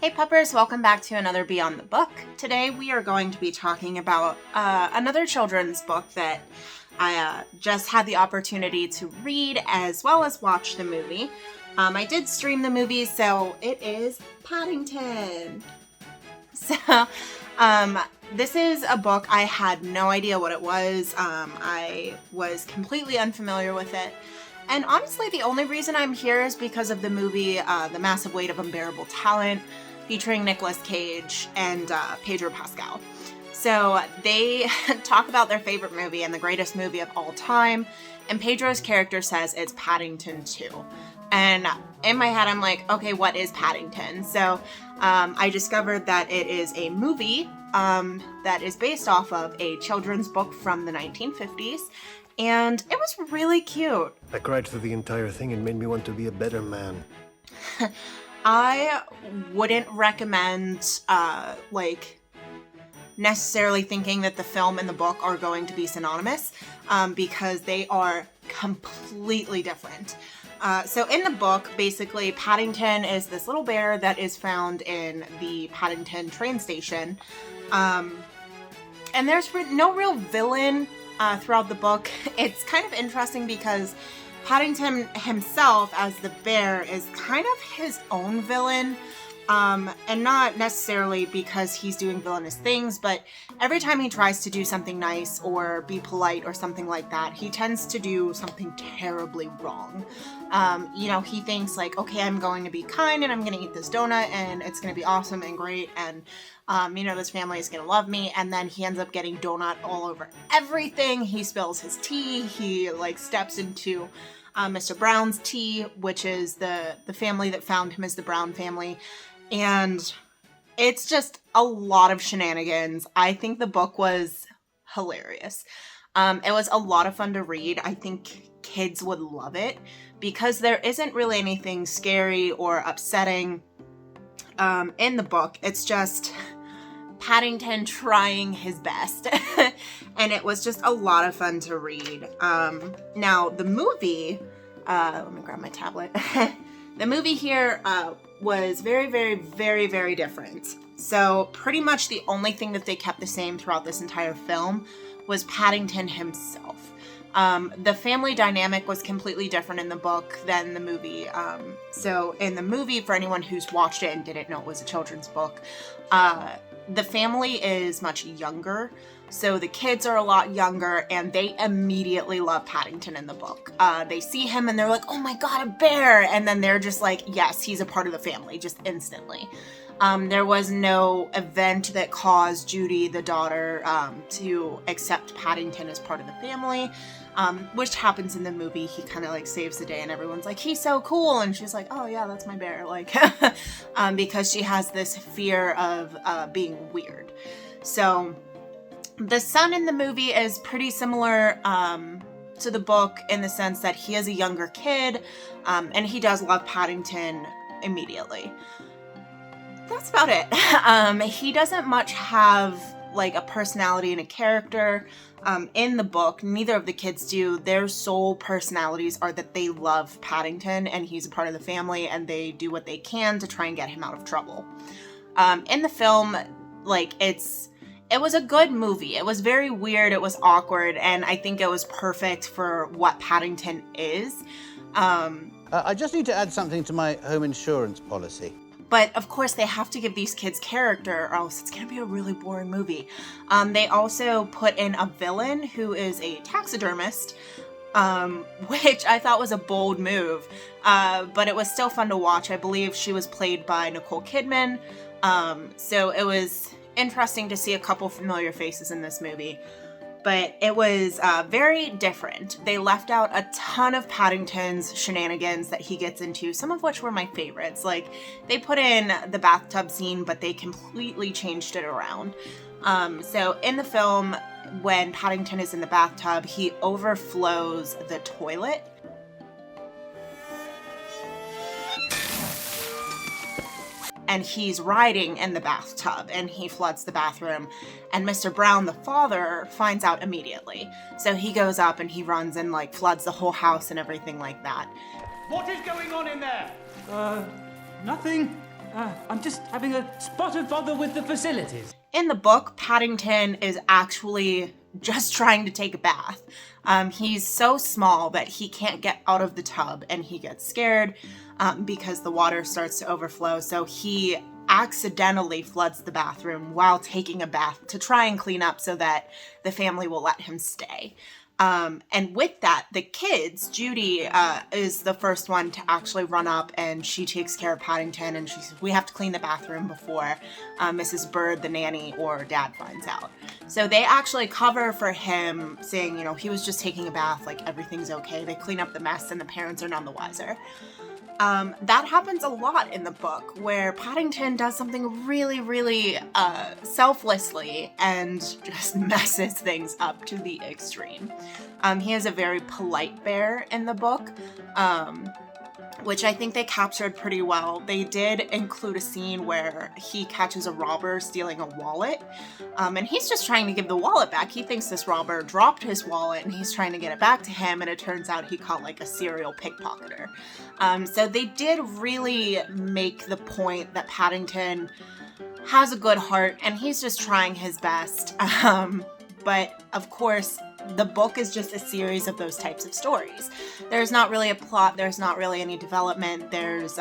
Hey Puppers, welcome back to another Beyond the Book. Today we are going to be talking about another children's book that I just had the opportunity to read as well as watch the movie. I did stream the movie, so it is Paddington. So, this is a book I had no idea what it was. I was completely unfamiliar with it. And honestly, the only reason I'm here is because of the movie, The Massive Weight of Unbearable Talent, featuring Nicolas Cage and Pedro Pascal. So they talk about their favorite movie and the greatest movie of all time, and Pedro's character says it's Paddington 2. And in my head, I'm like, okay, what is Paddington? So I discovered that it is a movie that is based off of a children's book from the 1950s, and it was really cute. I cried through the entire thing and made me want to be a better man. I wouldn't recommend, necessarily thinking that the film and the book are going to be synonymous, because they are completely different. So in the book, basically, Paddington is this little bear that is found in the Paddington train station. And there's no real villain throughout the book. It's kind of interesting because Paddington himself, as the bear, is kind of his own villain, and not necessarily because he's doing villainous things, but every time he tries to do something nice or be polite or something like that, he tends to do something terribly wrong. He thinks like, okay, I'm going to be kind and I'm going to eat this donut and it's going to be awesome and great and this family is going to love me, and then he ends up getting donut all over everything. He spills his tea. He steps into Mr. Brown's tea, which is the family that found him as the Brown family. And it's just a lot of shenanigans. I think the book was hilarious. It was a lot of fun to read. I think kids would love it because there isn't really anything scary or upsetting in the book. It's just Paddington trying his best. And it was just a lot of fun to read. Now, the movie, let me grab my tablet. The movie here was very, very, very, very different. So pretty much the only thing that they kept the same throughout this entire film was Paddington himself. The family dynamic was completely different in the book than the movie. So in the movie, for anyone who's watched it and didn't know it was a children's book, the family is much younger. So the kids are a lot younger, and they immediately love Paddington in the book. They see him and they're like, oh my god, a bear! And then they're just like, yes, he's a part of the family, just instantly. There was no event that caused Judy, the daughter, to accept Paddington as part of the family, which happens in the movie. He kind of saves the day and everyone's like, he's so cool. And she's like, oh yeah, that's my bear. Because she has this fear of being weird. So the son in the movie is pretty similar to the book in the sense that he is a younger kid, and he does love Paddington immediately. That's about it. He doesn't much have a personality and a character in the book. Neither of the kids do. Their sole personalities are that they love Paddington and he's a part of the family, and they do what they can to try and get him out of trouble. In the film, it was a good movie. It was very weird. It was awkward. And I think it was perfect for what Paddington is. I just need to add something to my home insurance policy. But of course they have to give these kids character or else it's going to be a really boring movie. They also put in a villain who is a taxidermist, which I thought was a bold move. But it was still fun to watch. I believe she was played by Nicole Kidman. So it was interesting to see a couple familiar faces in this movie, but it was very different. They left out a ton of Paddington's shenanigans that he gets into, some of which were my favorites. They put in the bathtub scene, but they completely changed it around. So in the film, when Paddington is in the bathtub, he overflows the toilet. And he's riding in the bathtub, and he floods the bathroom, and Mr. Brown, the father, finds out immediately. So he goes up and he runs and floods the whole house and everything like that. What is going on in there? Nothing. I'm just having a spot of bother with the facilities. In the book, Paddington is actually just trying to take a bath. He's so small that he can't get out of the tub, and he gets scared because the water starts to overflow. So he accidentally floods the bathroom while taking a bath to try and clean up so that the family will let him stay. And with that, the kids, Judy is the first one to actually run up, and she takes care of Paddington, and she says, we have to clean the bathroom before Mrs. Bird, the nanny, or Dad finds out. So they actually cover for him, saying, you know, he was just taking a bath, like everything's okay. They clean up the mess, and the parents are none the wiser. That happens a lot in the book, where Paddington does something really, really selflessly and just messes things up to the extreme. He is a very polite bear in the book, which I think they captured pretty well. They did include a scene where he catches a robber stealing a wallet, and he's just trying to give the wallet back. He thinks this robber dropped his wallet, and he's trying to get it back to him, and it turns out he caught like a serial pickpocketer. So they did really make the point that Paddington has a good heart, and he's just trying his best. But of course, the book is just a series of those types of stories. There's not really a plot. There's not really any development. There's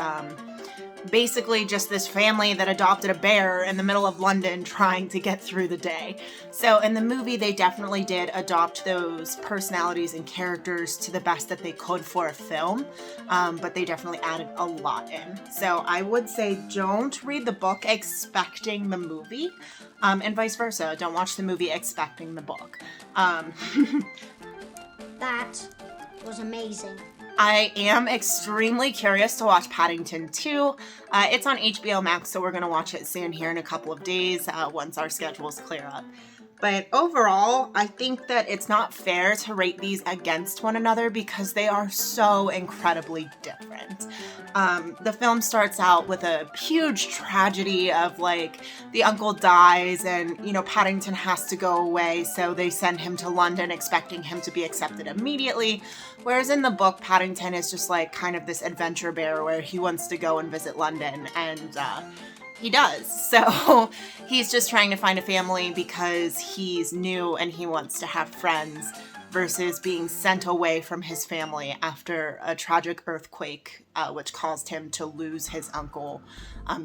basically just this family that adopted a bear in the middle of London trying to get through the day. So in the movie, they definitely did adopt those personalities and characters to the best that they could for a film, but they definitely added a lot in. So I would say don't read the book expecting the movie, and vice versa. Don't watch the movie expecting the book. That was amazing. I am extremely curious to watch Paddington 2. It's on HBO Max, so we're going to watch it soon here in a couple of days once our schedules clear up. But overall, I think that it's not fair to rate these against one another because they are so incredibly different. The film starts out with a huge tragedy of like the uncle dies and, you know, Paddington has to go away. So they send him to London expecting him to be accepted immediately. Whereas in the book, Paddington is just like kind of this adventure bear where he wants to go and visit London, and he does. So he's just trying to find a family because he's new and he wants to have friends, versus being sent away from his family after a tragic earthquake, which caused him to lose his uncle,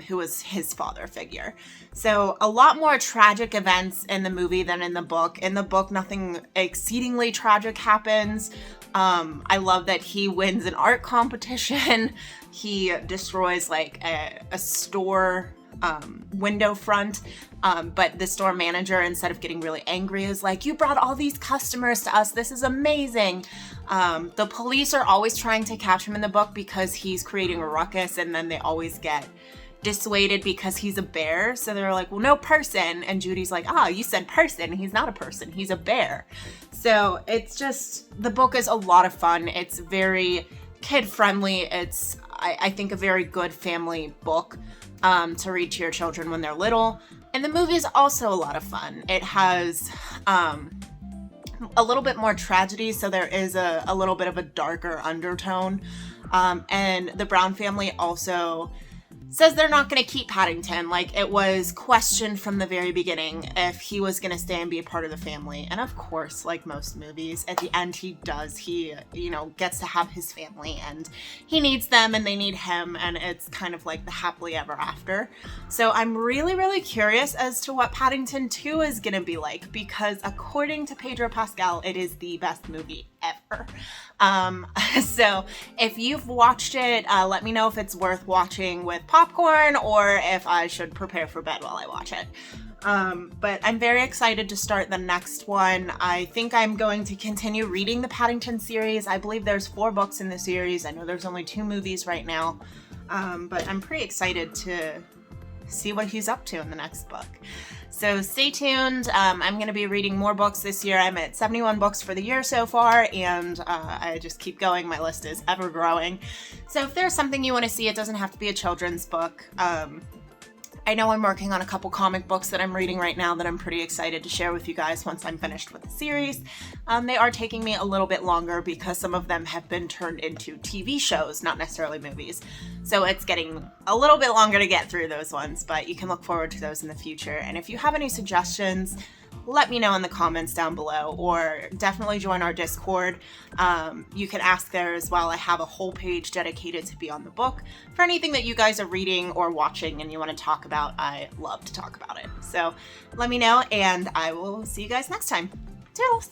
who was his father figure. So a lot more tragic events in the movie than in the book. In the book, nothing exceedingly tragic happens. I love that he wins an art competition. He destroys like a store window front, but the store manager, instead of getting really angry, is like, you brought all these customers to us, this is amazing. The police are always trying to catch him in the book because he's creating a ruckus, and then they always get dissuaded because he's a bear. So they're like, well, no person, and Judy's like, you said person, he's not a person, he's a bear. So it's just, the book is a lot of fun. It's very kid friendly. It's, I think, a very good family book to read to your children when they're little. And the movie is also a lot of fun. It has a little bit more tragedy, so there is a little bit of a darker undertone. And the Brown family also says they're not going to keep Paddington. Like, it was questioned from the very beginning if he was going to stay and be a part of the family. And of course, like most movies, at the end he does. He, you know, gets to have his family, and he needs them and they need him, and it's kind of like the happily ever after. So I'm really, really curious as to what Paddington 2 is going to be like, because according to Pedro Pascal, it is the best movie ever. So if you've watched it, let me know if it's worth watching with popcorn or if I should prepare for bed while I watch it. But I'm very excited to start the next one. I think I'm going to continue reading the Paddington series. I believe there's 4 books in the series. I know there's only 2 movies right now. But I'm pretty excited to see what he's up to in the next book. So stay tuned. I'm going to be reading more books this year. I'm at 71 books for the year so far, and I just keep going. My list is ever growing. So if there's something you want to see, it doesn't have to be a children's book. I know I'm working on a couple comic books that I'm reading right now that I'm pretty excited to share with you guys once I'm finished with the series. They are taking me a little bit longer because some of them have been turned into TV shows, not necessarily movies. So it's getting a little bit longer to get through those ones, but you can look forward to those in the future. And if you have any suggestions, let me know in the comments down below, or definitely join our Discord. You can ask there as well. I have a whole page dedicated to Beyond the Book for anything that you guys are reading or watching and you want to talk about. I love to talk about it. So let me know, and I will see you guys next time. Toodles!